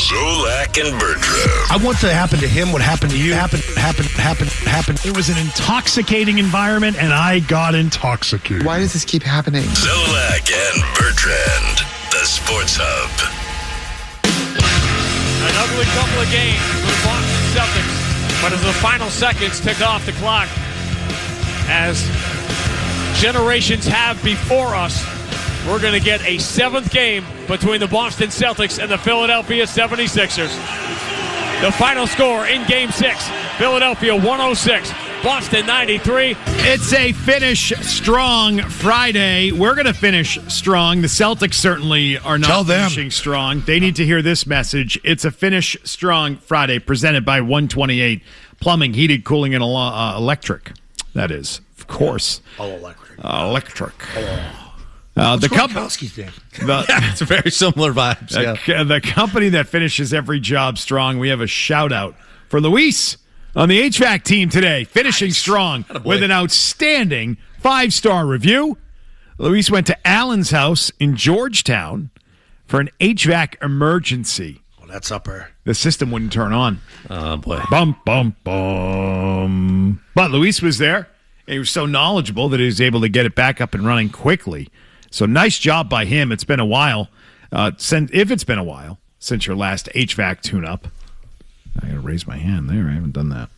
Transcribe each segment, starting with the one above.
Zolak and Bertrand. I want to happen to him what happened to you. Happen. It was an intoxicating environment, and I got intoxicated. Why does this keep happening? Zolak and Bertrand, the Sports Hub. An ugly couple of games for the Boston Celtics. But as the final seconds tick off the clock, as generations have before us, we're going to get a seventh game between the Boston Celtics and the Philadelphia 76ers. The final score in Game 6, Philadelphia 106, Boston 93. It's a finish strong Friday. We're going to finish strong. The Celtics certainly are not finishing strong. They need to hear this message. It's a finish strong Friday presented by 128 Plumbing, Heated, Cooling, and Electric. That is, of course. All electric. Electric. The Gronkowski's thing. It's very similar vibes. The company that finishes every job strong. We have a shout out for Luis on the HVAC team today, finishing strong with an outstanding 5-star review. Luis went to Allen's house in Georgetown for an HVAC emergency. Well, that's upper. The system wouldn't turn on. Oh, boy. Bum, bum, bum. But Luis was there. He was so knowledgeable that he was able to get it back up and running quickly. So nice job by him. It's been a while. If it's been a while since your last HVAC tune-up. I got to raise my hand there. I haven't done that.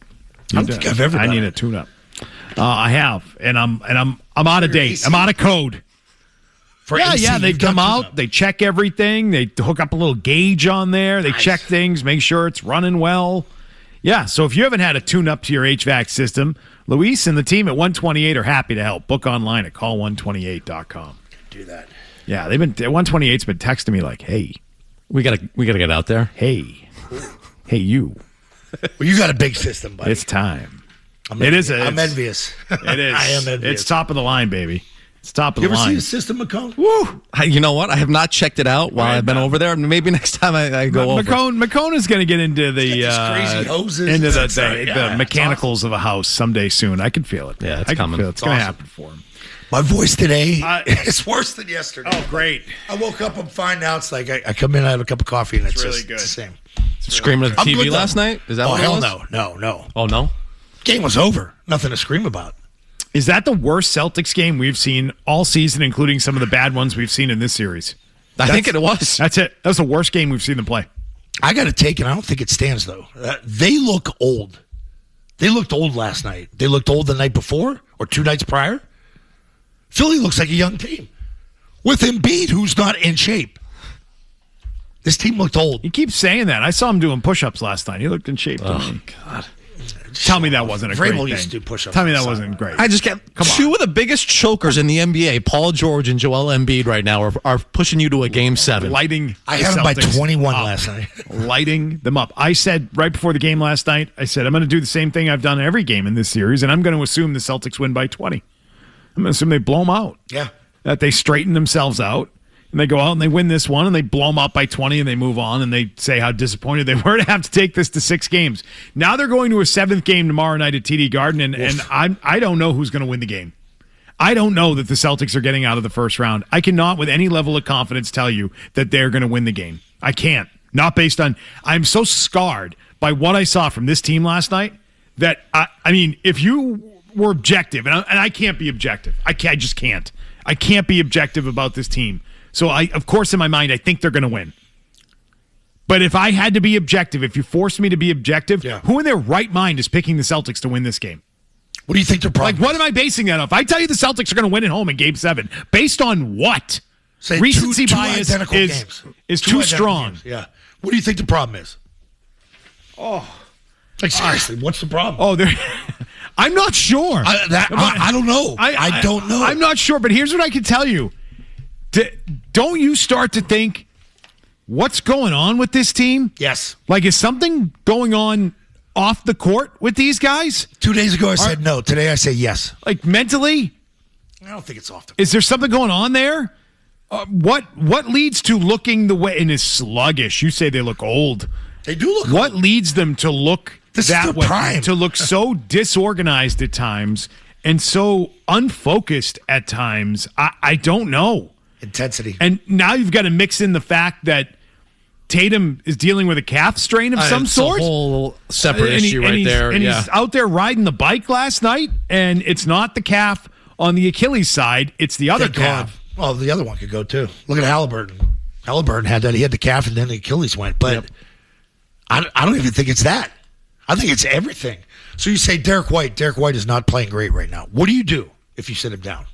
I don't think I've ever done I need a tune-up. I have, and I'm out of date. I'm out of code. They come out, they check everything, they hook up a little gauge on there, they check things, make sure it's running well. Yeah, so if you haven't had a tune-up to your HVAC system, Luis and the team at 128 are happy to help. Book online at call128.com. Do that. Yeah, 128's been texting me like, "Hey, we gotta get out there. Hey, you." Well, you got a big system, buddy. It's time. I'm envious. It is. I am envious. It's top of the line, baby. It's top of the line. You ever see the system, McCone? Woo! You know what? I have not checked it out while I've been over there. Maybe next time I go over. McCone is going to get into the crazy hoses, into the mechanicals of a house someday soon. I can feel it. Yeah, it's coming. It's going to happen for him. My voice today is worse than yesterday. Oh, great! I woke up, I'm fine now. It's like I come in, I have a cup of coffee, and it's really just good. It's the same. Screaming at the TV last night? Is that what it was? No. Oh, no? Game was over. Nothing to scream about. Is that the worst Celtics game we've seen all season, including some of the bad ones we've seen in this series? I think it was. That's it. That was the worst game we've seen them play. I got to take it. I don't think it stands, though. They look old. They looked old last night. They looked old the night before or 2 nights prior. Philly looks like a young team with Embiid, who's not in shape. This team looked old. He keeps saying that. I saw him doing push-ups last night. He looked in shape to me. God. Tell me that wasn't a great thing. Used to do push-ups. Tell me that wasn't great. I just get two of the biggest chokers in the NBA, Paul George and Joel Embiid right now, are pushing you to a Game 7. I had them by 21 last night. Lighting them up. I said right before the game last night, I said, I'm going to do the same thing I've done every game in this series, and I'm going to assume the Celtics win by 20. I'm going to assume they blow them out. Yeah. That they straighten themselves out. And they go out and they win this one and they blow them up by 20 and they move on and they say how disappointed they were to have to take this to 6 games. Now they're going to a 7th game tomorrow night at TD Garden, and I don't know who's going to win the game. I don't know that the Celtics are getting out of the first round. I cannot with any level of confidence tell you that they're going to win the game. I can't. Not based on – I'm so scarred by what I saw from this team last night that, I mean, if you were objective, and I can't be objective. I just can't. I can't be objective about this team. So, of course, in my mind, I think they're going to win. But if I had to be objective, if you forced me to be objective, who in their right mind is picking the Celtics to win this game? What do you think their problem is? What am I basing that off? I tell you the Celtics are going to win at home in Game 7. Based on what? Say Recency two bias is too strong. Games. Yeah. What do you think the problem is? Seriously, what's the problem? I'm not sure. I don't know. I don't know. I'm not sure, but here's what I can tell you. Don't you start to think, what's going on with this team? Yes. Like, is something going on off the court with these guys? 2 days ago, I said no. Today, I say yes. Like, mentally? I don't think it's off the court. Is there something going on there? What leads to looking the way, and is sluggish? You say they look old. They do look What old. leads them to look that way? Prime. To look so disorganized at times and so unfocused at times? I don't know. Intensity. And now you've got to mix in the fact that Tatum is dealing with a calf strain of some sort. It's a whole separate issue there. And he's out there riding the bike last night, and it's not the calf on the Achilles side. It's the other calf. Well, the other one could go too. Look at Halliburton. Halliburton had that. He had the calf, and then the Achilles went. But I don't even think it's that. I think it's everything. So you say Derrick White. Derrick White is not playing great right now. What do you do if you sit him down?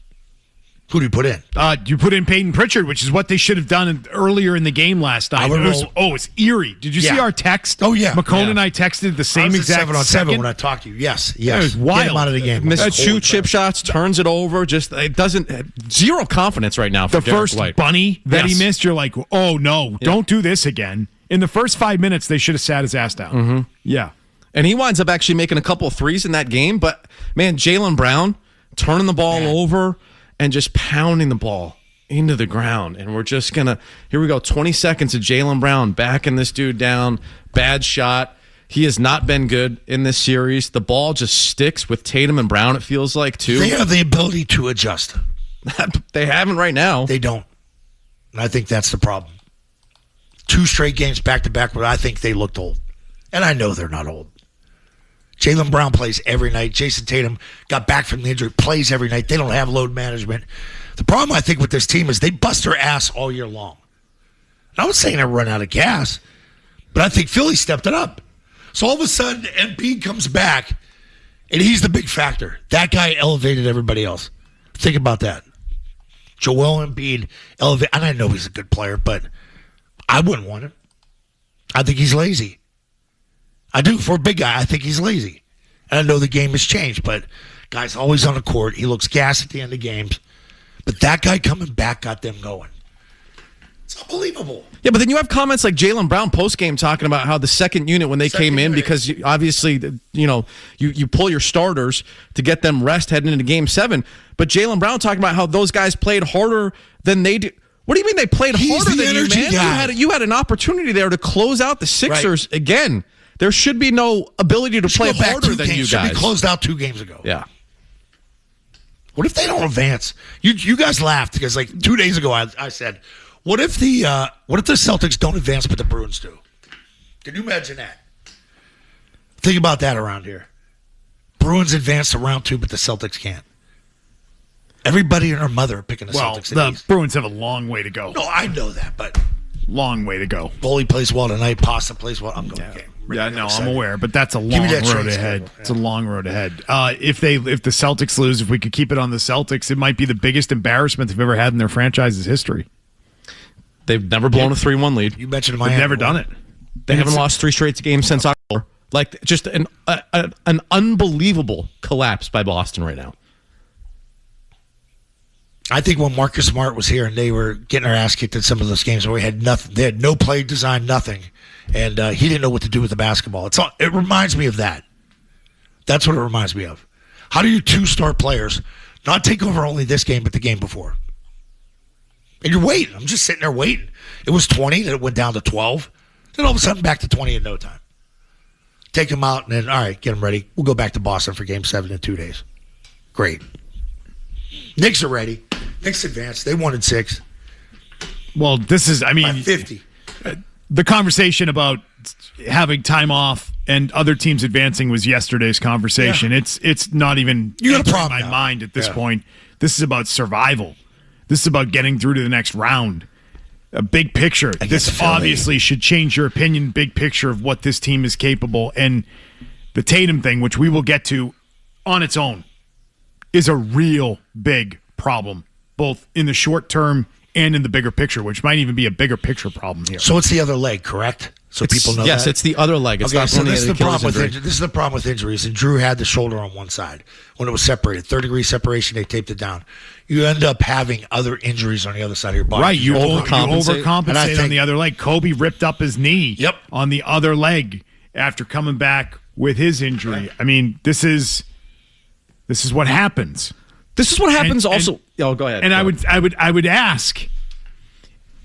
Who do you put in? You put in Peyton Pritchard, which is what they should have done earlier in the game last night. It's eerie. Did you see our text? Oh, yeah. McCone and I texted the same exact 7-on-7 when I talked to you. Yes. It was wild. Get him out of the game. Missed 2 chip shots, turns it over. It doesn't. Zero confidence right now for the Derrick first White. bunny that he missed, you're like, oh, no, don't do this again. In the first 5 minutes, they should have sat his ass down. Mm-hmm. Yeah. And he winds up actually making a couple of threes in that game. But, man, Jaylen Brown turning the ball over and just pounding the ball into the ground. And we're just going to, here we go, 20 seconds of Jaylen Brown backing this dude down. Bad shot. He has not been good in this series. The ball just sticks with Tatum and Brown, it feels like, too. They have the ability to adjust. They haven't right now. They don't. And I think that's the problem. 2 straight games back-to-back where I think they looked old. And I know they're not old. Jaylen Brown plays every night. Jason Tatum got back from the injury, plays every night. They don't have load management. The problem, I think, with this team is they bust their ass all year long. And I was saying they run out of gas, but I think Philly stepped it up. So all of a sudden, Embiid comes back, and he's the big factor. That guy elevated everybody else. Think about that. Joel Embiid elevated. And I know he's a good player, but I wouldn't want him. I think he's lazy. I do. For a big guy, I think he's lazy. And I know the game has changed, but guy's always on the court. He looks gassed at the end of games. But that guy coming back got them going. It's unbelievable. Yeah, but then you have comments like Jaylen Brown post-game talking about how the second unit when they came in, because obviously, you pull your starters to get them rest heading into Game 7. But Jaylen Brown talking about how those guys played harder than they do. What do you mean they played harder than you, man? You had an opportunity there to close out the Sixers again. There should be no ability to play harder than you guys. Should be closed out 2 games ago. Yeah. What if they don't advance? You guys laughed because 2 days ago I said, what if the Celtics don't advance but the Bruins do? Can you imagine that? Think about that around here. Bruins advance to round 2 but the Celtics can't. Everybody and their mother are picking the Celtics. Well, the Bruins have a long way to go. No, I know that, but long way to go. Bully plays well tonight. Pasta plays well. I'm going game. I'm aware, but that's a long road ahead. It's a long road ahead. If the Celtics lose, if we could keep it on the Celtics, it might be the biggest embarrassment they've ever had in their franchise's history. They've never blown a 3-1 lead. You mentioned Miami. They've never done it. They haven't lost 3 straight games since October. Just an unbelievable collapse by Boston right now. I think when Marcus Smart was here and they were getting their ass kicked in some of those games where we had nothing, they had no play design, nothing, and he didn't know what to do with the basketball. It reminds me of that. That's what it reminds me of. How do your 2 star players not take over only this game but the game before? And you're waiting. I'm just sitting there waiting. It was 20, then it went down to 12. Then all of a sudden back to 20 in no time. Take them out and then, all right, get them ready. We'll go back to Boston for Game 7 in 2 days. Great. Knicks are ready. Knicks advanced. They wanted 6. Well, this is, by 50. The conversation about having time off and other teams advancing was yesterday's conversation. Yeah. It's not even in my mind at this point. This is about survival. This is about getting through to the next round. A big picture. This obviously should change your opinion, big picture of what this team is capable. And the Tatum thing, which we will get to on its own, is a real big problem, both in the short term and in the bigger picture, which might even be a bigger picture problem here. So it's the other leg, correct? So people know yes, that? it's the other leg. It's not so this is the problem with injuries. And Drew had the shoulder on one side when it was separated. 3rd-degree separation, they taped it down. You end up having other injuries on the other side of your body. Right, you overcompensate on the other leg. Kobe ripped up his knee on the other leg after coming back with his injury. Right. I mean, this is what happens. This is what happens also. Go ahead. And I would ask,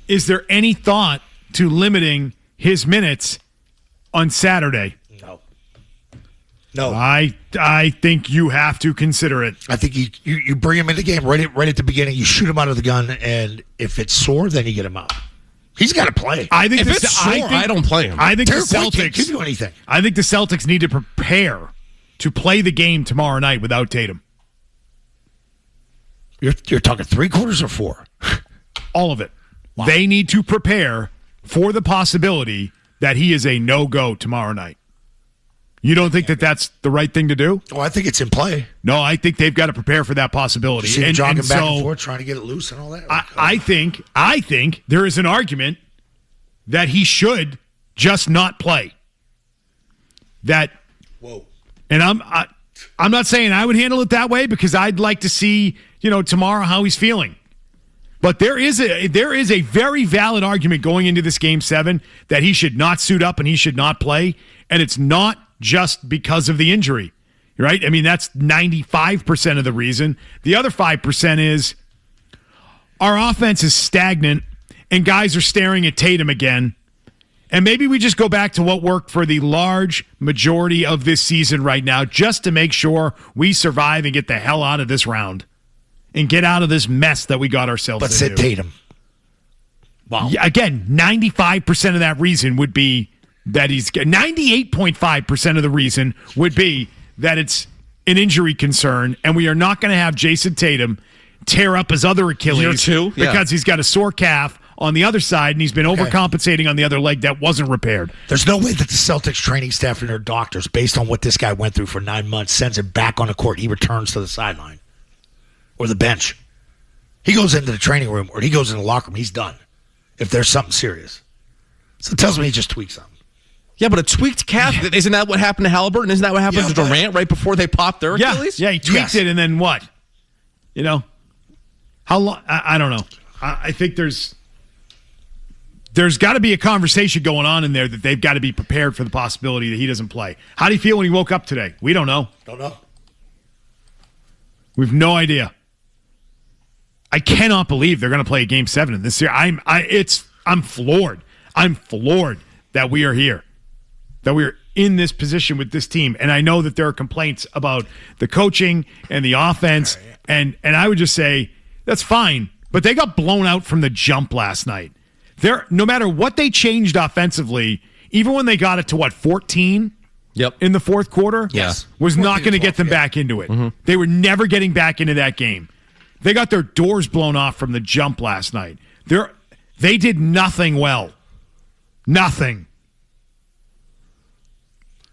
is there any thought to limiting his minutes on Saturday? No. I think you have to consider it. I think you bring him in the game right at the beginning. You shoot him out of the gun, and if it's sore, then you get him out. He's got to play. I think I don't play him. I think Derrick the White can't give Celtics you anything. I think the Celtics need to prepare to play the game tomorrow night without Tatum. You're talking 3 quarters or 4? All of it. Wow. They need to prepare for the possibility that he is a no-go tomorrow night. You don't think that that's the right thing to do? Oh, I think it's in play. No, I think they've got to prepare for that possibility. See him jogging back and forth, trying to get it loose and all that. I think there is an argument that he should just not play. Whoa. And I'm not saying I would handle it that way because I'd like to see, tomorrow how he's feeling. But there is a very valid argument going into this Game 7 that he should not suit up and he should not play. And it's not just because of the injury, right? I mean, that's 95% of the reason. The other 5% is our offense is stagnant and guys are staring at Tatum again. And maybe we just go back to what worked for the large majority of this season right now just to make sure we survive and get the hell out of this round and get out of this mess that we got ourselves into. But sit Tatum. Wow. Yeah, again, 95% of that reason would be that 98.5% of the reason would be that it's an injury concern, and we are not going to have Jason Tatum tear up his other Achilles because he's got a sore calf on the other side, and he's been overcompensating on the other leg that wasn't repaired. There's no way that the Celtics training staff and their doctors, based on what this guy went through for 9 months, sends him back on the court. He returns to the sideline or the bench. He goes into the training room or he goes in the locker room. He's done if there's something serious. So it tells me he just tweaked something. Yeah, but a tweaked calf, isn't that what happened to Halliburton? Isn't that what happened to Durant right before they popped their Achilles? Yeah, he tweaked it, and then what? How long? I don't know. I think there's got to be a conversation going on in there that they've got to be prepared for the possibility that he doesn't play. How do you feel when he woke up today? We don't know. Don't know. We've no idea. I cannot believe they're going to play a Game 7 in this year. I'm floored. I'm floored that we are here, that we're in this position with this team. And I know that there are complaints about the coaching and the offense, and I would just say that's fine. But they got blown out from the jump last night. No matter what they changed offensively, even when they got it to 14 in the fourth quarter, was not going to get them back into it. Mm-hmm. They were never getting back into that game. They got their doors blown off from the jump last night. They did nothing well. Nothing.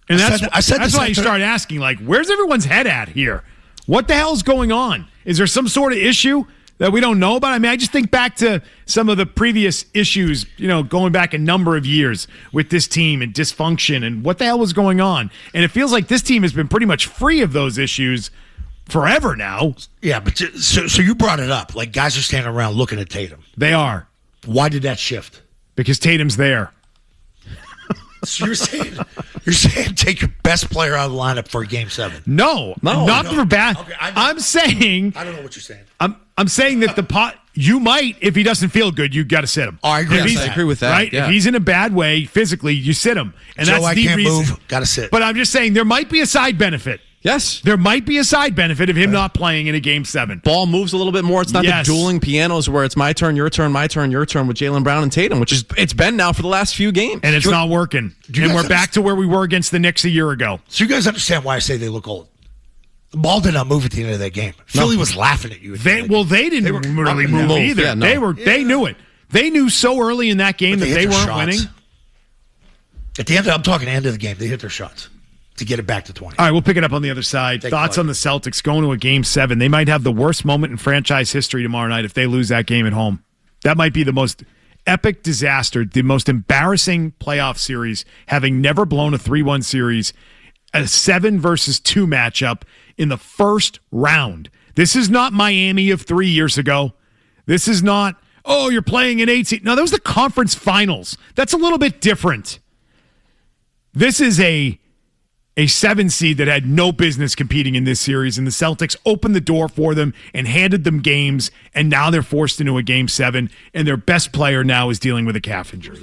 And that's why you start asking, where's everyone's head at here? What the hell's going on? Is there some sort of issue that we don't know about? I mean, I just think back to some of the previous issues, going back a number of years with this team and dysfunction and what the hell was going on. And it feels like this team has been pretty much free of those issues forever now. Yeah, but so you brought it up. Guys are standing around looking at Tatum. They are. Why did that shift? Because Tatum's there. So you're saying take your best player out of the lineup for Game 7? No, not for bad. Okay, I'm saying. I don't know what you're saying. I'm saying that you might, if he doesn't feel good, you got to sit him. Oh, I agree. I agree with that. Right? Yeah. If he's in a bad way physically, you sit him, and that's the can't reason. Move. Got to sit. But I'm just saying there might be a side benefit. Yes. There might be a side benefit of him not playing in a Game 7. Ball moves a little bit more. It's not the dueling pianos where it's my turn, your turn, my turn, your turn with Jaylen Brown and Tatum, which it's been now for the last few games. And it's not working. And we're back to where we were against the Knicks a year ago. So you guys understand why I say they look old. The ball did not move at the end of that game. Philly was laughing at you. They didn't really move either. Yeah, no. They knew it. They knew so early in that game that they weren't winning. At the end, I'm talking end of the game, they hit their shots to get it back to 20. All right, we'll pick it up on the other side. Thoughts on the Celtics going to a Game 7. They might have the worst moment in franchise history tomorrow night if they lose that game at home. That might be the most epic disaster, the most embarrassing playoff series, having never blown a 3-1 series, a 7-2 matchup in the first round. This is not Miami of 3 years ago. This is not, you're playing an 8 seed. No, that was the conference finals. That's a little bit different. This is a 7 seed that had no business competing in this series, and the Celtics opened the door for them and handed them games, and now they're forced into a Game 7, and their best player now is dealing with a calf injury.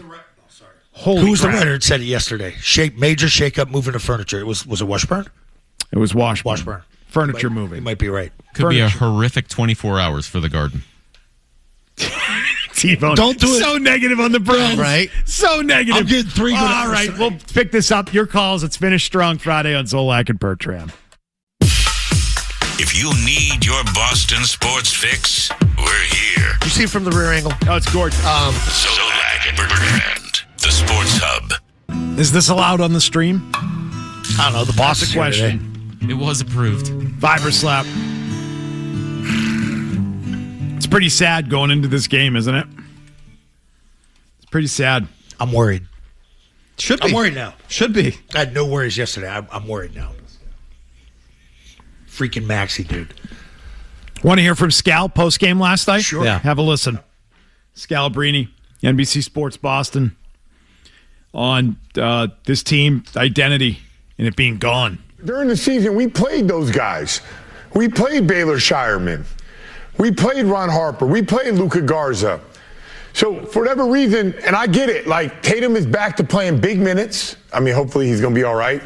Who's the writer that said it yesterday? Major shakeup moving the furniture. Was it Washburn? It was Washburn. Washburn. Furniture moving. You might be right. Could be a horrific 24 hours for the Garden. T-Bone. Don't do it. So negative on the Bruins. Right. So negative. I'm getting 3 good All right, hours we'll tonight. pick this up. Your calls. It's Finish Strong Friday on Zolak and Bertrand. If you need your Boston sports fix, we're here. You see it from the rear angle? Oh, it's gorgeous. Zolak and Bertrand, the Sports Hub. Is this allowed on the stream? I don't know. The boss That's is a here today. question. It was approved. Viber slap. It's pretty sad going into this game, isn't it? It's pretty sad. I'm worried. Should be. I'm worried now. Should be. I had no worries yesterday. I'm worried now. Freaking Maxey, dude. Want to hear from Scal post-game last night? Sure. Yeah. Have a listen. Scalabrini, NBC Sports Boston, on this team identity and it being gone. During the season, we played those guys. We played Baylor Shireman. We played Ron Harper. We played Luka Garza. So for whatever reason, and I get it, like Tatum is back to playing big minutes. I mean, hopefully he's going to be all right.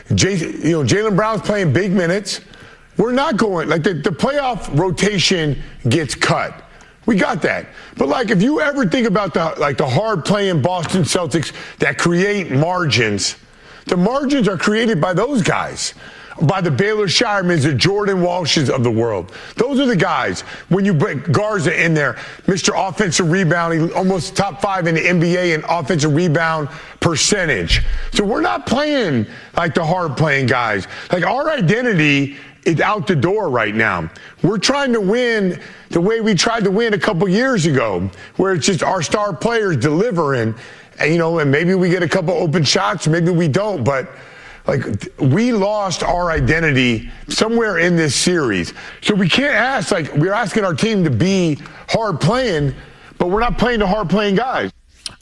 Jaylen Brown's playing big minutes. We're not going, like the playoff rotation gets cut. We got that. But like if you ever think about the hard playing Boston Celtics that create margins, the margins are created by those guys. By the Baylor Shiremans, the Jordan Walshes of the world. Those are the guys. When you put Garza in there, Mr. Offensive Rebounding, almost top 5 in the NBA in offensive rebound percentage. So we're not playing like the hard playing guys. Like our identity is out the door right now. We're trying to win the way we tried to win a couple years ago, where it's just our star players delivering, and maybe we get a couple open shots, maybe we don't, but like we lost our identity somewhere in this series. So we can't ask, like we're asking our team to be hard playing, but we're not playing the hard playing guys.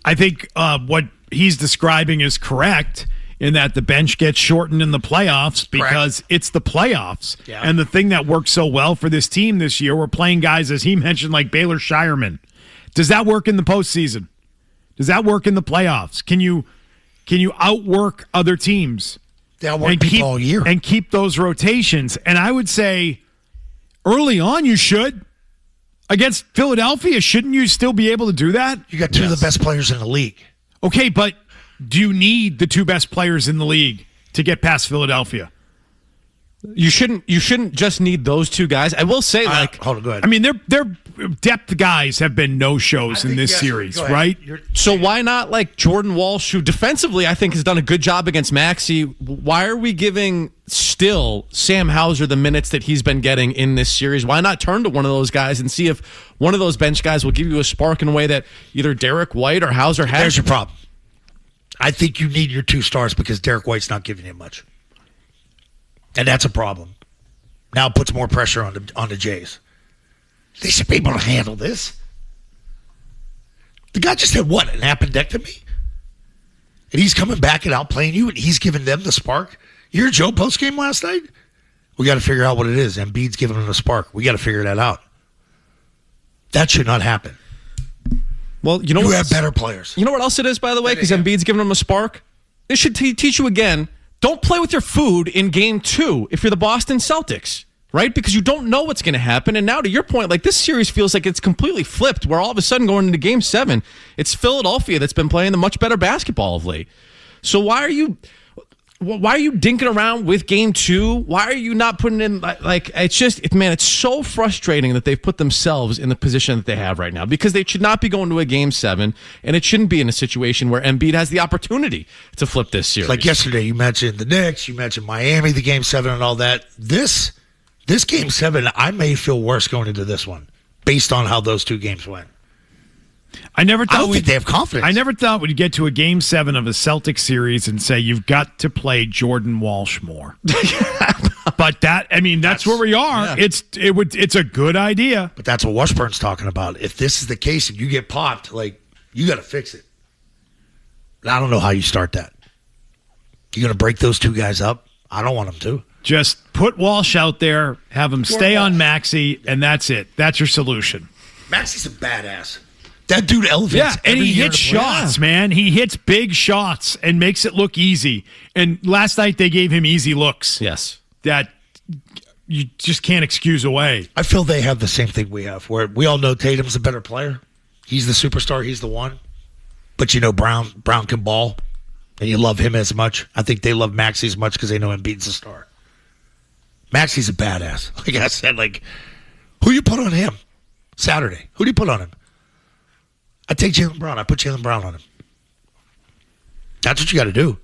I think what he's describing is correct in that the bench gets shortened in the playoffs because it's the playoffs. Yeah. And the thing that worked so well for this team this year, we're playing guys, as he mentioned, like Baylor Shireman. Does that work in the postseason? Does that work in the playoffs? Can you outwork other teams? They outwork people all year. And keep those rotations. And I would say early on you should. Against Philadelphia, shouldn't you still be able to do that? You got two of the best players in the league. Okay, but do you need the 2 best players in the league to get past Philadelphia? You shouldn't just need those 2 guys. I will say, Hold on, go ahead. I mean, their depth guys have been no-shows in this series, right? so why not like Jordan Walsh, who defensively I think has done a good job against Maxey? Why are we giving still Sam Hauser the minutes that he's been getting in this series? Why not turn to one of those guys and see if one of those bench guys will give you a spark in a way that either Derrick White or Hauser has? There's your problem. I think you need your 2 stars because Derrick White's not giving you much. And that's a problem. Now it puts more pressure on the Jays. They should be able to handle this. The guy just had what, an appendectomy? And he's coming back and outplaying you, and he's giving them the spark. You hear Joe postgame last night? We got to figure out what it is. Embiid's giving him the spark. We got to figure that out. That should not happen. Well, You have better players. You know what else it is, by the way? Because Embiid's giving him a spark. It should teach you again. Don't play with your food in game 2 if you're the Boston Celtics, right? Because you don't know what's going to happen. And now, to your point, like this series feels like it's completely flipped, where all of a sudden going into game 7, it's Philadelphia that's been playing the much better basketball of late. So why are you dinking around with game 2? Why are you not putting in it's so frustrating that they've put themselves in the position that they have right now, because they should not be going to a game 7, and it shouldn't be in a situation where Embiid has the opportunity to flip this series. Like yesterday, you mentioned the Knicks, you mentioned Miami, the game 7 and all that. This game 7, I may feel worse going into this one based on how those 2 games went. I don't think they have confidence. I never thought we'd get to a game 7 of a Celtics series and say you've got to play Jordan Walsh more. But that's where we are. Yeah. It's a good idea. But that's what Washburn's talking about. If this is the case and you get popped, like, you got to fix it. And I don't know how you start that. You're going to break those 2 guys up? I don't want them to. Just put Walsh out there, have him stay on Maxey, and that's it. That's your solution. Maxey's a badass. That dude elevates. Yeah, and every he year hits to play. shots, man. He hits big shots and makes it look easy. And last night they gave him easy looks. Yes. That you just can't excuse away. I feel they have the same thing we have, where we all know Tatum's a better player. He's the superstar. He's the one. But you know Brown can ball, and you love him as much. I think they love Maxey as much because they know Embiid's a star. Maxey's a badass. Like I said, who you put on him Saturday? Who do you put on him? I take Jaylen Brown. I put Jaylen Brown on him. That's what you got to do.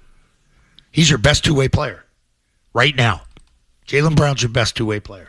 He's your best two-way player right now. Jaylen Brown's your best two-way player.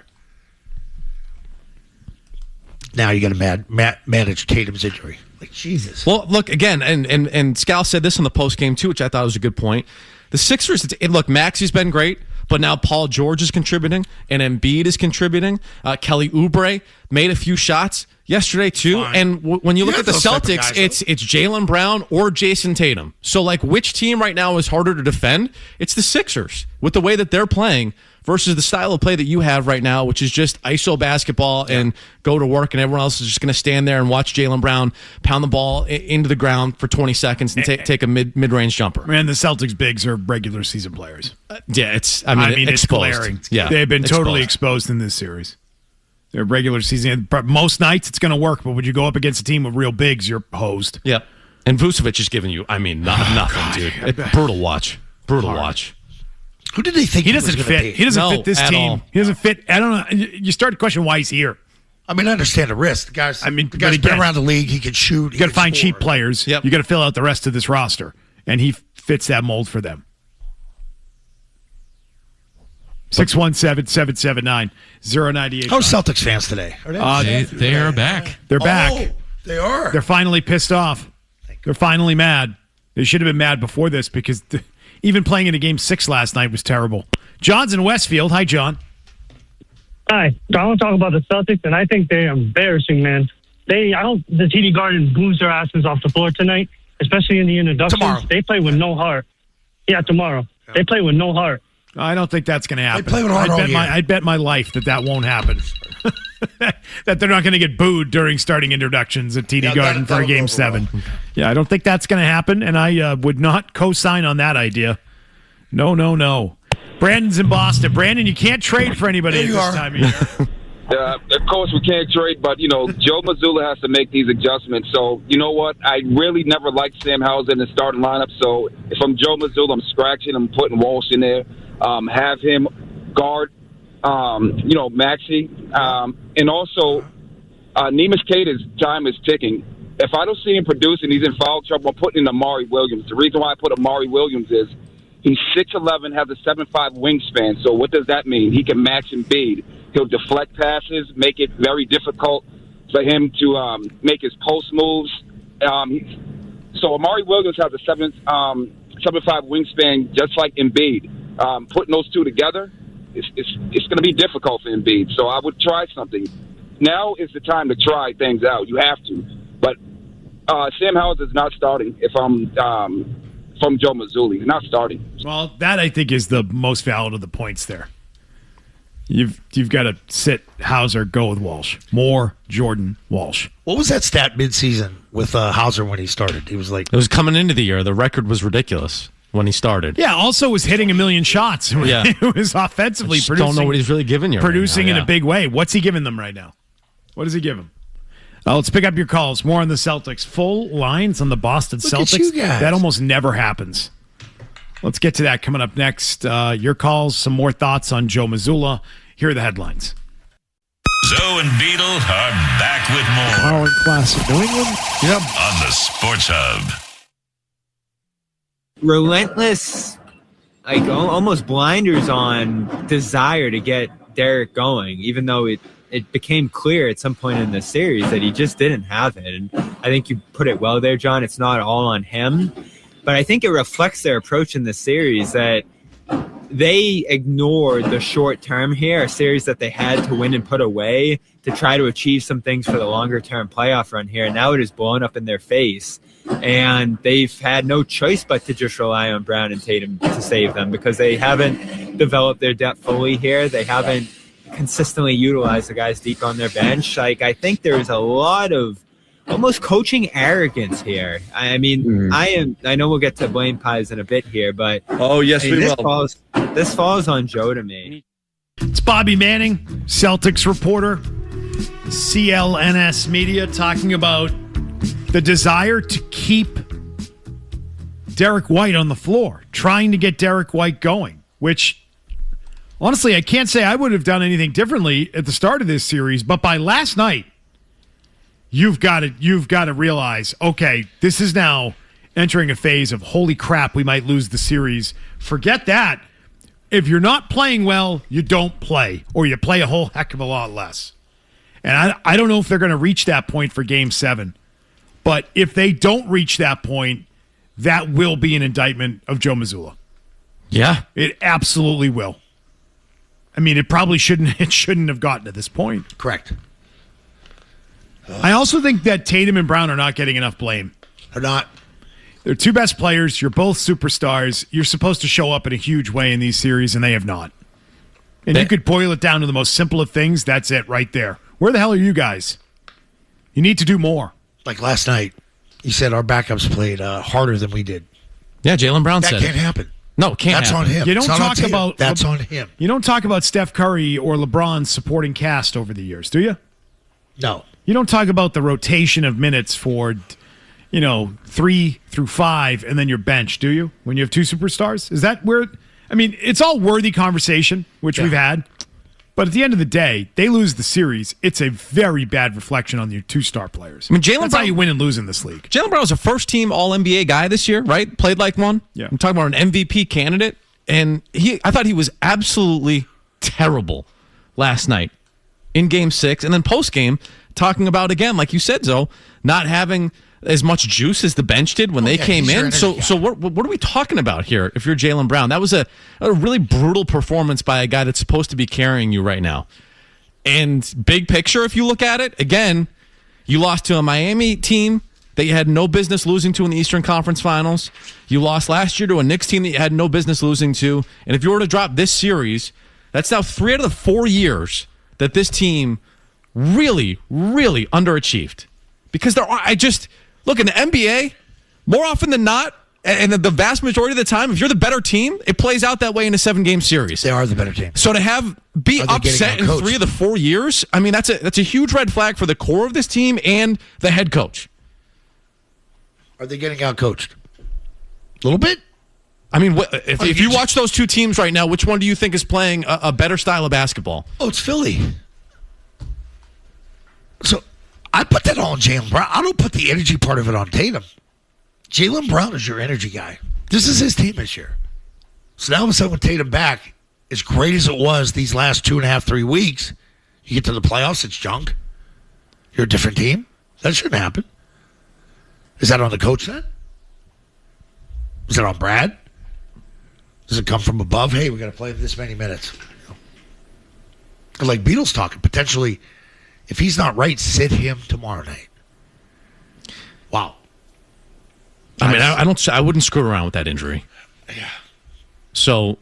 Now you got to manage Tatum's injury. Like, Jesus. Well, look, again, and Scal said this on the postgame, too, which I thought was a good point. The Sixers, look, Maxey's been great, but now Paul George is contributing, and Embiid is contributing. Kelly Oubre made a few shots yesterday, too. Fine. And when you look at the Celtics, it's Jaylen Brown or Jason Tatum. So, which team right now is harder to defend? It's the Sixers, with the way that they're playing versus the style of play that you have right now, which is just ISO basketball and go to work, and everyone else is just going to stand there and watch Jaylen Brown pound the ball into the ground for 20 seconds and take a mid-range jumper. Man, the Celtics bigs are regular season players. It's it's glaring. Yeah, they've been totally exposed in this series. They're regular season. But most nights it's going to work, but when you go up against a team with real bigs, you're hosed. Yep. And Vucevic is giving you, nothing, dude. Brutal watch. Who did they think he doesn't fit? He doesn't fit this team. All. He doesn't fit. I don't know. You start to question why he's here. I understand the risk. The guy's been around the league. He can shoot. You got to find cheap players. Yep. You got to fill out the rest of this roster, and he fits that mold for them. 617-779-0988. How are Celtics fans today? They are back. They're back. Oh, they are. They're finally pissed off. They're finally mad. They should have been mad before this because even playing in a Game 6 last night was terrible. John's in Westfield. Hi, John. Hi. I want to talk about the Celtics, and I think they're embarrassing, man. I hope the TD Garden booms their asses off the floor tonight, especially in the introductions. Tomorrow. They play with no heart. Yeah, tomorrow. Yeah. They play with no heart. I don't think that's going to happen. They play with heart I'd bet my life that won't happen. That they're not going to get booed during starting introductions at TD Garden for a Game 7. Well. Yeah, I don't think that's going to happen, and I would not co-sign on that idea. No. Brandon's in Boston. Brandon, you can't trade for anybody at this time of year. Of course, we can't trade, but, Joe Mazzulla has to make these adjustments. So, you know what? I really never liked Sam Hauser in the starting lineup. So, if I'm Joe Mazzulla, I'm scratching him, putting Walsh in there, have him guard, Maxey. And also, Neemias Queta's time is ticking. If I don't see him producing, he's in foul trouble. I'm putting in Amari Williams. The reason why I put Amari Williams is he's 6'11", has a 7'5" wingspan. So what does that mean? He can match Embiid. He'll deflect passes, make it very difficult for him to make his post moves. So Amari Williams has a 7'5" wingspan, just like Embiid. Putting those two together, it's going to be difficult for Embiid. So I would try something. Now is the time to try things out. You have to. But Sam Hauser is not starting. If I'm from Joe Mazzulla, he's not starting. Well, that I think is the most valid of the points there. You've got to sit Hauser, go with Walsh. More Jordan Walsh. What was that stat midseason with Hauser when he started? He was like, it was coming into the year. The record was ridiculous when he started. Yeah, also was hitting 1 million shots. Yeah. It was offensively producing. Don't know what he's really giving you. Producing right now, in a big way. What's he giving them right now? What does he give them? Let's pick up your calls. More on the Celtics. Full lines on the Boston Celtics. At you guys. That almost never happens. Let's get to that coming up next. Your calls, some more thoughts on Joe Mazzulla. Here are the headlines. Zoe and Beetle are back with more. Powering class of New England. Yep. On the Sports Hub. Relentless, almost blinders on desire to get Derrick going, even though it became clear at some point in the series that he just didn't have it. And I think you put it well there, John. It's not all on him. But I think it reflects their approach in the series that they ignored the short term here, a series that they had to win and put away to try to achieve some things for the longer term playoff run here. And now it is blown up in their face. And they've had no choice but to just rely on Brown and Tatum to save them because they haven't developed their depth fully here. They haven't consistently utilized the guys deep on their bench. I think there's a lot of almost coaching arrogance here. I mean, I know we'll get to blame pies in a bit here, but this falls on Joe to me. It's Bobby Manning, Celtics reporter, CLNS Media, talking about the desire to keep Derrick White on the floor, trying to get Derrick White going, which honestly, I can't say I would have done anything differently at the start of this series, but by last night, you've got to realize, okay, this is now entering a phase of holy crap, we might lose the series. Forget that. If you're not playing well, you don't play, or you play a whole heck of a lot less. And I don't know if they're going to reach that point for Game 7. But if they don't reach that point, that will be an indictment of Joe Mazzulla. Yeah. It absolutely will. I mean, it probably shouldn't have gotten to this point. Correct. I also think that Tatum and Brown are not getting enough blame. They're not. They're two best players. You're both superstars. You're supposed to show up in a huge way in these series, and they have not. And you could boil it down to the most simple of things. That's it right there. Where the hell are you guys? You need to do more. Like last night, you said our backups played harder than we did. Yeah, Jaylen Brown said that can't happen. No, it can't That's happen. on him. You don't It's not talk on Tatum. about That's on him. You don't talk about Steph Curry or LeBron's supporting cast over the years, do you? No. You don't talk about the rotation of minutes for, 3 through 5, and then your bench, do you? When you have two superstars? Is that where? I mean, it's all worthy conversation, which we've had. But at the end of the day, they lose the series. It's a very bad reflection on your two-star players. I mean, That's how you win and lose in this league. Jaylen Brown was a first-team All-NBA guy this year, right? Played like one. Yeah. I'm talking about an MVP candidate, and I thought he was absolutely terrible last night in Game 6, and then post-game talking about, again, like you said, Zoe, not having as much juice as the bench did when they came in. So what are we talking about here if you're Jaylen Brown? That was a really brutal performance by a guy that's supposed to be carrying you right now. And big picture, if you look at it, again, you lost to a Miami team that you had no business losing to in the Eastern Conference Finals. You lost last year to a Knicks team that you had no business losing to. And if you were to drop this series, that's now 3 out of the 4 years that this team really, really underachieved. Because look, in the NBA, more often than not, and the vast majority of the time, if you're the better team, it plays out that way in a 7-game series. They are the better team. So to be upset in 3 of the 4 years, I mean, that's a huge red flag for the core of this team and the head coach. Are they getting outcoached? A little bit? I mean, if you watch those two teams right now, which one do you think is playing a better style of basketball? Oh, it's Philly. So I put that all on Jaylen Brown. I don't put the energy part of it on Tatum. Jaylen Brown is your energy guy. This is his team this year. So now all of a sudden with Tatum back, as great as it was these last 2.5, 3 weeks, you get to the playoffs, it's junk. You're a different team. That shouldn't happen. Is that on the coach then? Is that on Brad? Does it come from above? Hey, we got to play this many minutes. Like Beatles talking, potentially, if he's not right, sit him tomorrow night. Wow. I mean, I wouldn't screw around with that injury. Yeah. So,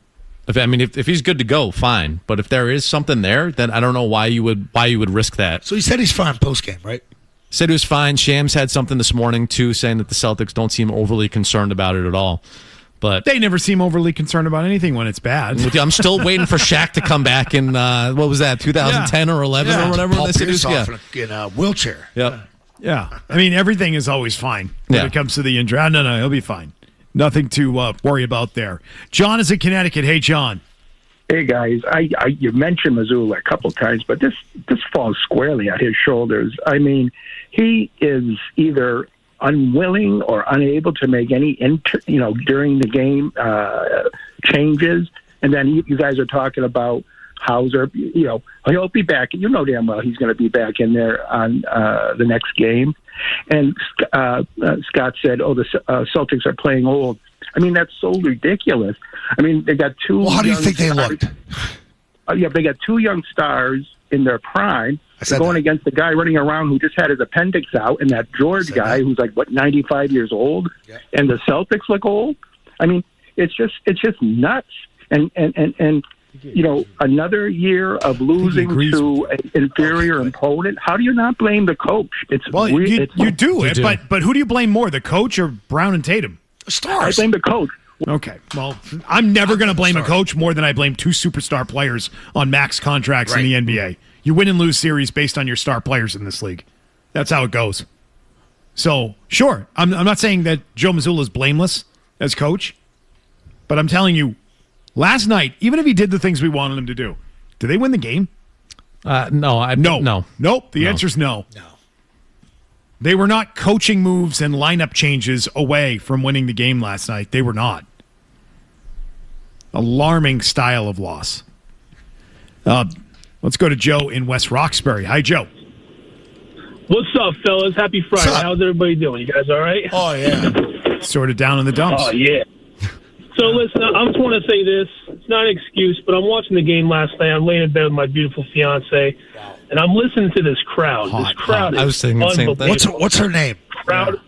if he's good to go, fine. But if there is something there, then I don't know why you would risk that. So he said he's fine post game, right? Said he was fine. Shams had something this morning too, saying that the Celtics don't seem overly concerned about it at all. But they never seem overly concerned about anything when it's bad. I'm still waiting for Shaq to come back in, what was that, 2010 or 11 or whatever? Paul Pierce off in a wheelchair. Yep. Yeah. I mean, everything is always fine when it comes to the injury. No, he'll be fine. Nothing to worry about there. John is in Connecticut. Hey, John. Hey, guys. You mentioned Mazzulla a couple times, but this falls squarely at his shoulders. I mean, he is either unwilling or unable to make any during the game changes, and then you guys are talking about Hauser. He'll be back. You know damn well he's going to be back in there on the next game. And Scott said, "Oh, the Celtics are playing old." I mean, that's so ridiculous. I mean, they got two. Well, how do you think they looked? They got 2 young stars in their prime. They're going against the guy running around who just had his appendix out, and that George guy who's 95 years old, and the Celtics look old. I mean, it's just nuts. And another year of losing to an inferior opponent. How do you not blame the coach? You do. But who do you blame more, the coach or Brown and Tatum? Stars. I blame the coach. Okay, well, I'm never going to blame a coach more than I blame 2 superstar players on max contracts in the NBA. You win and lose series based on your star players in this league. That's how it goes. So, sure, I'm not saying that Joe Mazzulla is blameless as coach, but I'm telling you, last night, even if he did the things we wanted him to do, did they win the game? No. Nope. The answer is no. No. They were not coaching moves and lineup changes away from winning the game last night. They were not. Alarming style of loss. Let's go to Joe in West Roxbury. Hi, Joe. What's up, fellas? Happy Friday. How's everybody doing? You guys all right? Oh, yeah. Sort of down in the dumps. Oh, yeah. So, listen, I just want to say this. It's not an excuse, but I'm watching the game last night. I'm laying in bed with my beautiful fiancé, and I'm listening to this crowd. This crowd is I was saying the same thing. What's her name? Crowd. Yeah.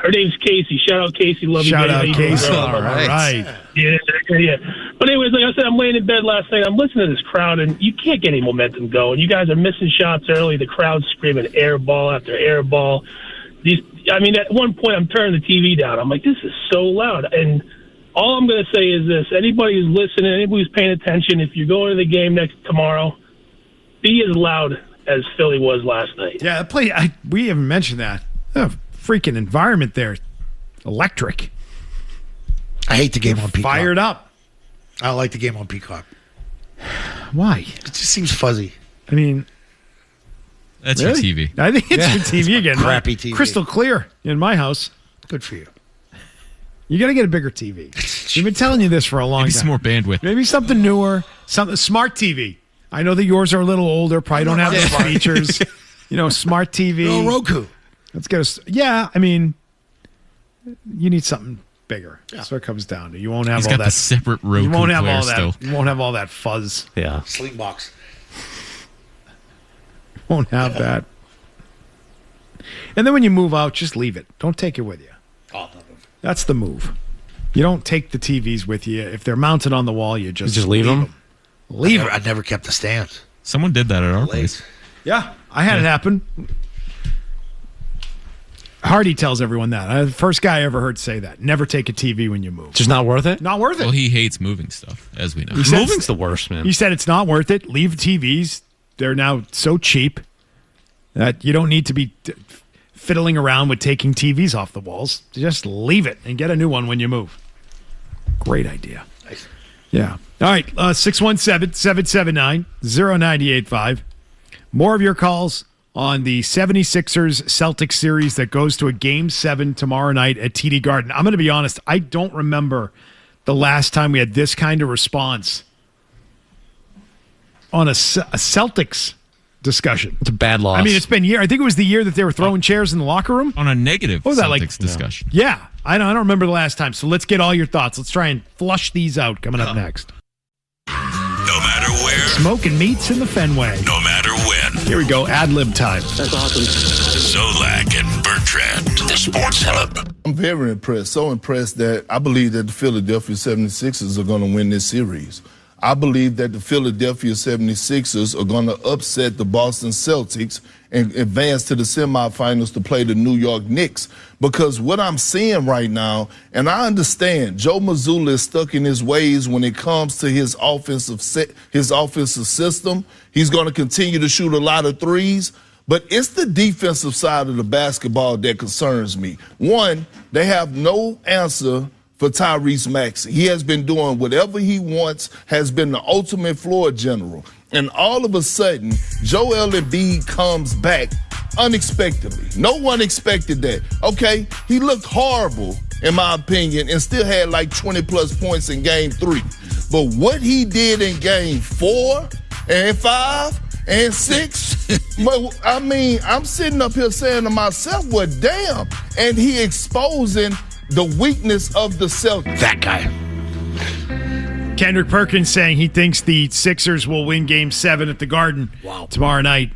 Her name's Casey. Shout out Casey. Love you. Shout out baby. Casey. All right. Yeah. But anyways, like I said, I'm laying in bed last night. I'm listening to this crowd, and you can't get any momentum going. You guys are missing shots early. The crowd's screaming air ball after air ball. At one point, I'm turning the TV down. I'm like, this is so loud. And all I'm going to say is this. Anybody who's listening, anybody who's paying attention, if you're going to the game tomorrow, be as loud as Philly was last night. Yeah, we haven't mentioned that. Oh, freaking environment there. Electric. I hate the game on Peacock. Fired up. I don't like the game on Peacock. Why? It just seems fuzzy. I mean, that's really? your TV. I think it's your TV again. Crappy TV. Crystal clear in my house. Good for you. You got to get a bigger TV. We've been telling you this for a long Maybe time. some more bandwidth. Maybe something newer, something smart TV. I know that yours are a little older, probably don't have those features. Smart TV. No, Roku. Let's get us. Yeah, I mean, you need something bigger. Yeah. That's what it comes down to. You won't have He's all got that. The separate Roku you won't have player all that. still. You won't have all that fuzz. Yeah. Sling box. You won't have that. And then when you move out, just leave it. Don't take it with you. Oh, no. That's the move. You don't take the TVs with you. If they're mounted on the wall, you just leave them. Leave them. I never kept the stands. Someone did that at our place. Yeah, I had it happen. Hardy tells everyone that. I'm the first guy I ever heard say that. Never take a TV when you move. Just not worth it? Not worth it. Well, he hates moving stuff, as we know. Moving's the worst, man. He said it's not worth it. Leave TVs. They're now so cheap that you don't need to be fiddling around with taking TVs off the walls. Just leave it and get a new one when you move. Great idea. Nice. Yeah. All right. 617-779-0985. More of your calls on the 76ers Celtics series that goes to a Game 7 tomorrow night at TD Garden. I'm going to be honest. I don't remember the last time we had this kind of response on a Celtics discussion. It's a bad loss. I mean, it's been year. I think it was the year that they were throwing chairs in the locker room. On a negative What was that, Celtics discussion. Yeah. I don't remember the last time. So let's get all your thoughts. Let's try and flush these out coming up next. No matter where, Smoking meats in the Fenway. no matter when. Here we go. Ad-lib time. That's awesome. Zolak and Bertrand, the Sports Hub. I'm very impressed. So impressed that I believe that the Philadelphia 76ers are going to win this series. I believe that the Philadelphia 76ers are going to upset the Boston Celtics and advance to the semifinals to play the New York Knicks. Because what I'm seeing right now, and I understand Joe Mazzulla is stuck in his ways when it comes to his offensive system. He's going to continue to shoot a lot of threes. But it's the defensive side of the basketball that concerns me. One, they have no answer for Tyrese Maxey. He has been doing whatever he wants, has been the ultimate floor general. And all of a sudden, Joel Embiid comes back unexpectedly. No one expected that. Okay, he looked horrible, in my opinion, and still had like 20-plus points in Game 3. But what he did in Game 4 and 5 and 6, I mean, I'm sitting up here saying to myself, well, damn. And he exposing the weakness of the Celtics. That guy. Kendrick Perkins saying he thinks the Sixers will win Game 7 at the Garden tomorrow night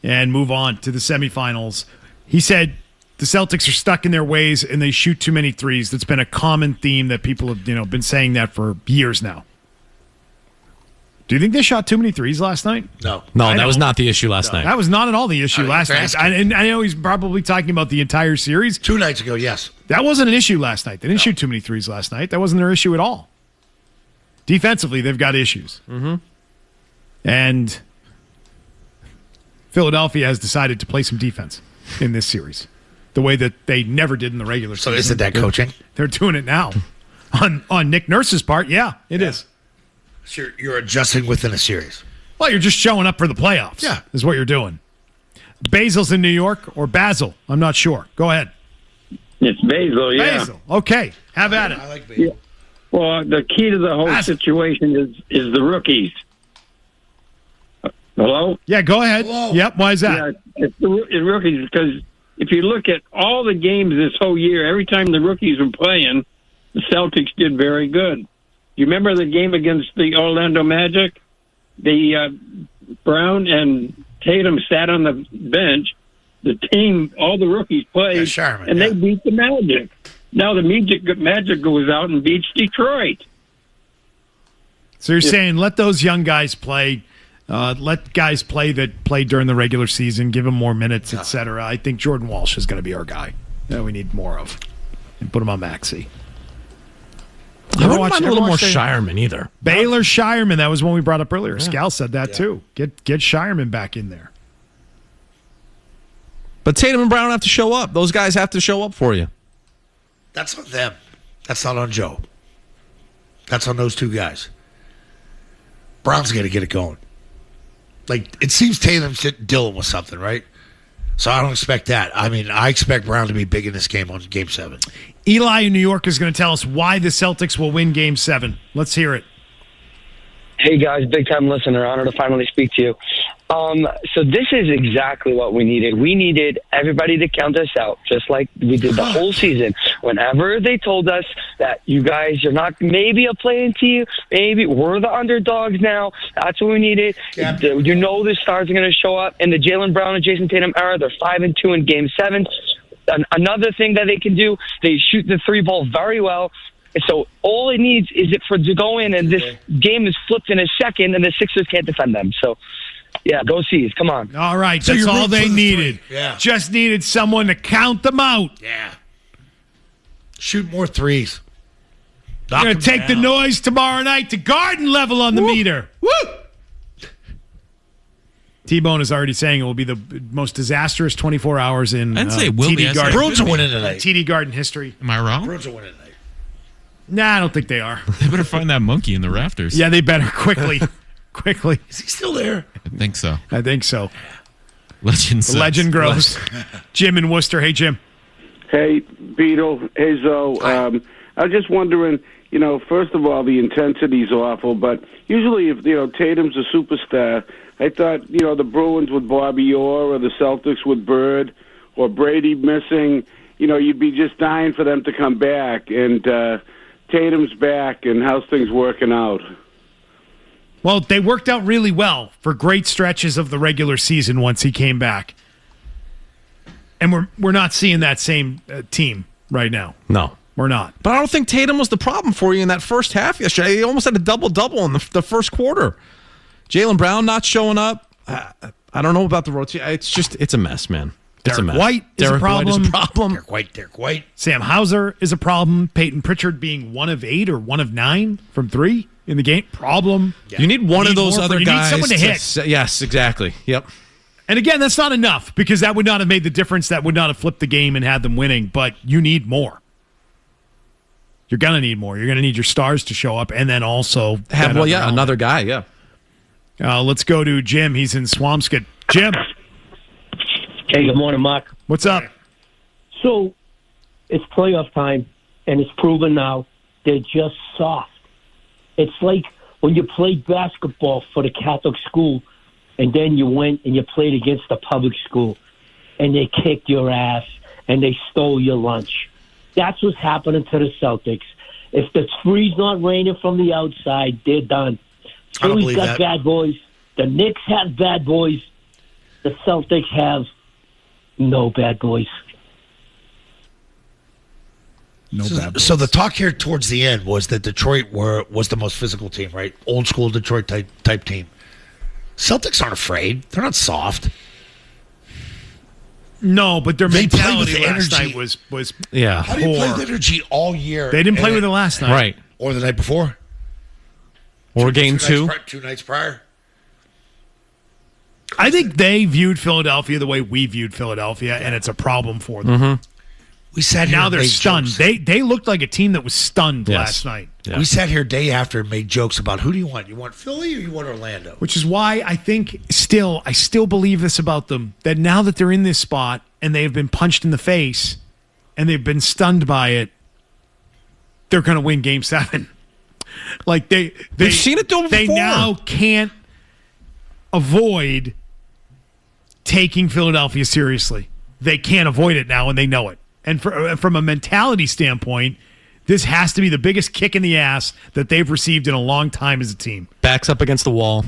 and move on to the semifinals. He said the Celtics are stuck in their ways and they shoot too many threes. That's been a common theme that people have been saying that for years now. Do you think they shot too many threes last night? No, that was not the issue last night. That was not at all the issue last night. And I know he's probably talking about the entire series. 2 nights ago, yes. That wasn't an issue last night. They didn't shoot too many threes last night. That wasn't their issue at all. Defensively, they've got issues. Mm-hmm. And Philadelphia has decided to play some defense in this series. the way that they never did in the regular So season. isn't that coaching? They're doing it now. On Nick Nurse's part, yeah, it is. So you're adjusting within a series. Well, you're just showing up for the playoffs. Yeah. Is what you're doing. Basil's in New York or Basil? I'm not sure. Go ahead. It's Basil, yeah. Basil. Okay. Have at it. I like Basil. Yeah. Well, the key to the whole situation is the rookies. Hello? Yeah, go ahead. Hello. Yep, why is that? Yeah, it's the rookies because if you look at all the games this whole year, every time the rookies were playing, the Celtics did very good. You remember the game against the Orlando Magic? The Brown and Tatum sat on the bench. The team, all the rookies played, and they beat the Magic. Now the Magic goes out and beats Detroit. So you're saying let those young guys play, let guys play that played during the regular season, give them more minutes, etc. I think Jordan Walsh is going to be our guy that we need more of, and put him on Maxey. I wouldn't mind a little more Shireman either. Baylor Shireman, that was one we brought up earlier. Scal said that too. Get Shireman back in there. But Tatum and Brown have to show up. Those guys have to show up for you. That's on them. That's not on Joe. That's on those two guys. Brown's got to get it going. Like, it seems Tatum's dealing with something, right? So I don't expect that. I mean, I expect Brown to be big in this game on Game 7. Eli in New York is going to tell us why the Celtics will win Game 7. Let's hear it. Hey, guys, big-time listener. Honor to finally speak to you. So this is exactly what we needed. We needed everybody to count us out, just like we did the whole season. Whenever they told us that you guys are not maybe a play-in team, maybe we're the underdogs now, that's what we needed. You know the stars are going to show up. In the Jaylen Brown and Jason Tatum era, they're 5-2 in Game 7. Another thing that they can do, they shoot the three ball very well. So all it needs is it for to go in, and this game is flipped in a second, and the Sixers can't defend them. So, yeah, go C's. Come on. All right, So that's you're all rooting they for the needed. three. Yeah. Just needed someone to count them out. Yeah. Shoot more threes. You're going to take the noise tomorrow night to garden level on the meter. Woo! T-Bone is already saying it will be the most disastrous 24 hours in I'd say will be. TD Garden. Bruins are winning tonight. TD Garden history. Am I wrong? Bruins are winning tonight. Nah, I don't think they are. They better find that monkey in the rafters. Yeah, they better quickly. Quickly. Is he still there? I think so. I think so. Legend The says. legend grows. Jim in Worcester. Hey, Jim. Hey, Beetle. Hey, Zoe. I was just wondering, first of all, the intensity's awful, but usually if, Tatum's a superstar, I thought, the Bruins with Bobby Orr or the Celtics with Bird or Brady missing, you'd be just dying for them to come back. And Tatum's back, and how's things working out? Well, they worked out really well for great stretches of the regular season once he came back. And we're not seeing that same team right now. No. We're not. But I don't think Tatum was the problem for you in that first half yesterday. He almost had a double-double in the first quarter. Jaylen Brown not showing up. I don't know about the rotation. It's a mess, man. It's a mess. White is a problem. Derrick White. Sam Hauser is a problem. Peyton Pritchard being 1 of 8 or 1 of 9 from 3 in the game. Problem. Yeah. You need one of those other guys. You need someone to hit. Yes, exactly. Yep. And again, that's not enough because that would not have made the difference. That would not have flipped the game and had them winning. But you need more. You're going to need more. You're going to need your stars to show up and then also have, another guy, yeah. Let's go to Jim. He's in Swampscott. Jim. Hey, good morning, Mark. What's up? So, it's playoff time, and it's proven now they're just soft. It's like when you played basketball for the Catholic school, and then you went and you played against the public school, and they kicked your ass, and they stole your lunch. That's what's happening to the Celtics. If the three's not raining from the outside, they're done. Philly's got bad boys. The Knicks have bad boys. The Celtics have no bad boys. So the talk here towards the end was that Detroit was the most physical team, right? Old school Detroit type team. Celtics aren't afraid. They're not soft. No, but their mentality the last energy. night was How do you play with energy all year? They didn't play with it last night. Right. Or the night before? Or game 2. Two nights prior? I think they viewed Philadelphia the way we viewed Philadelphia, and it's a problem for them. Mm-hmm. We sat here Now and they're made stunned. jokes. They looked like a team that was stunned Yes. last night. Yeah. We sat here day after and made jokes about who do you want? You want Philly or you want Orlando? Which is why I think I still believe this about them, that now that they're in this spot and they've been punched in the face and they've been stunned by it, they're going to win Game 7. Like they've seen it do it They before. now can't avoid taking Philadelphia seriously. They can't avoid it now, and they know it. And from a mentality standpoint, this has to be the biggest kick in the ass that they've received in a long time as a team. Backs up against the wall.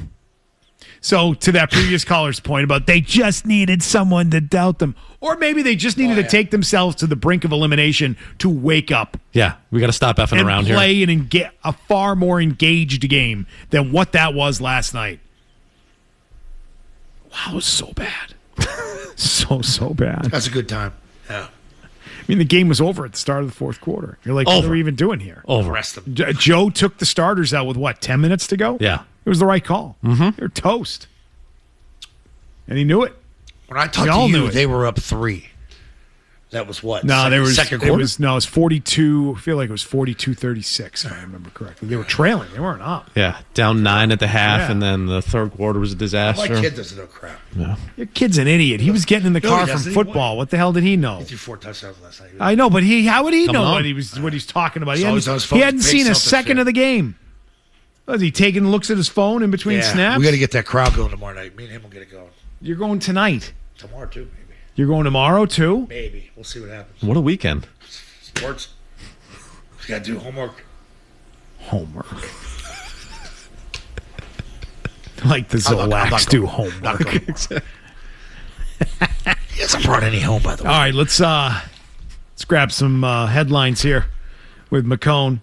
So to that previous caller's point about they just needed someone to doubt them. Or maybe they just needed to take themselves to the brink of elimination to wake up. Yeah, we got to stop effing and around here. play and get a far more engaged game than what that was last night. Wow, it was so bad. so bad. That's a good time. Yeah. I mean, the game was over at the start of the fourth quarter. You're like, what are we even doing here? Over. Rest them. Joe took the starters out with 10 minutes to go? Yeah. It was the right call. Mm-hmm. They're toast. And he knew it. When I talked We to all you, knew it. they were up 3. That was what? No, there was second it quarter. was 42. I feel like it was 42-36 if I remember correctly. They were trailing. They weren't up. Yeah, down 9 at the half, Yeah. and then the third quarter was a My disaster. kid doesn't know crap. Yeah. Your kid's an idiot. He was getting in the No, car he from doesn't. He football. What the hell did he know? He threw 4 touchdowns last night. I know, but how would he Come know on. what he's talking about? He's always on his phone. He hadn't Big seen a Celtics second fan. of the game. Was he taking looks at his phone in between Yeah, snaps? we got to get that crowd going tomorrow night. Me and him will get it going. You're going tonight. Tomorrow, too, maybe. You're going tomorrow, too? Maybe. We'll see what happens. What a weekend. Sports. We got to do homework. Homework. Like the I'm not Zolaks do going. Not homework. going. He hasn't brought any home, by the way. All right, let's grab some headlines here with McCone.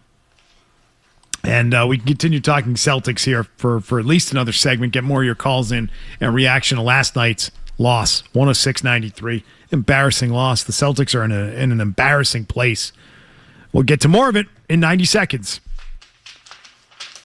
And we can continue talking Celtics here for at least another segment. Get more of your calls in and reaction to last night's loss, 106-93. Embarrassing loss. The Celtics are in an embarrassing place. We'll get to more of it in 90 seconds.